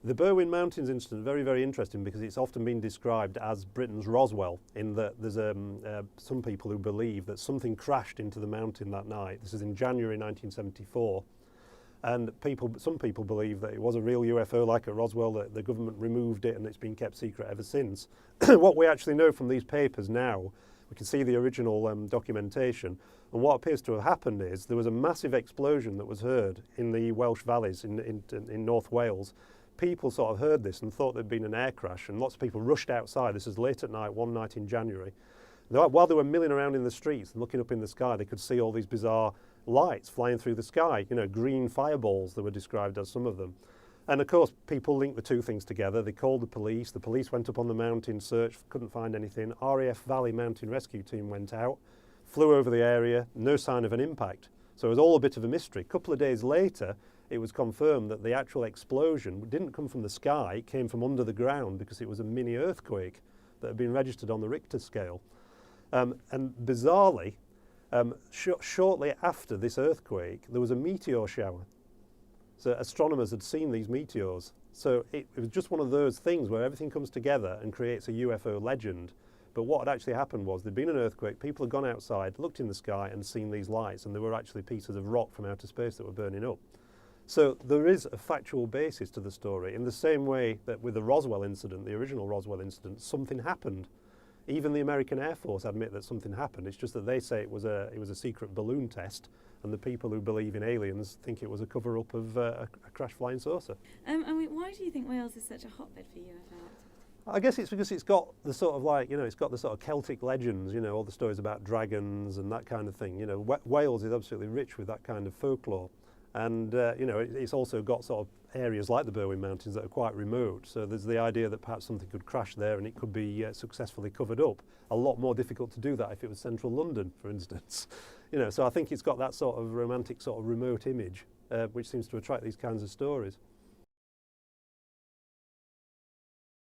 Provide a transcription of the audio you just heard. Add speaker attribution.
Speaker 1: The Berwyn Mountains incident, very, very interesting because it's often been described as Britain's Roswell, in that there's some people who believe that something crashed into the mountain that night. This is in January 1974. And some people believe that it was a real UFO like at Roswell, that the government removed it and it's been kept secret ever since. What we actually know from these papers now, we can see the original documentation, and what appears to have happened is there was a massive explosion that was heard in the Welsh valleys in North Wales. People sort of heard this and thought there'd been an air crash, and lots of people rushed outside. This was late at night, one night in January. While they were milling around in the streets and looking up in the sky, they could see all these bizarre lights flying through the sky, green fireballs, they were described as, some of them. And of course, people linked the two things together. They called the police went up on the mountain, searched, couldn't find anything. RAF Valley Mountain Rescue Team went out, flew over the area, no sign of an impact. So it was all a bit of a mystery. A couple of days later, it was confirmed that the actual explosion didn't come from the sky, it came from under the ground because it was a mini earthquake that had been registered on the Richter scale. And bizarrely, shortly after this earthquake, there was a meteor shower. So astronomers had seen these meteors. So it was just one of those things where everything comes together and creates a UFO legend. But what had actually happened was there'd been an earthquake, people had gone outside, looked in the sky and seen these lights, and they were actually pieces of rock from outer space that were burning up. So there is a factual basis to the story, in the same way that with the Roswell incident, the original Roswell incident, something happened. Even the American Air Force admit that something happened. It's just that they say it was a secret balloon test, and the people who believe in aliens think it was a cover-up of a crash flying saucer.
Speaker 2: Why do you think Wales is such a hotbed for UFO activity?
Speaker 1: I guess it's because it's got the sort of it's got the sort of Celtic legends, all the stories about dragons and that kind of thing. Wales is absolutely rich with that kind of folklore. And it's also got sort of areas like the Berwyn Mountains that are quite remote. So there's the idea that perhaps something could crash there and it could be successfully covered up. A lot more difficult to do that if it was central London, for instance. So I think it's got that sort of romantic, sort of remote image, which seems to attract these kinds of stories.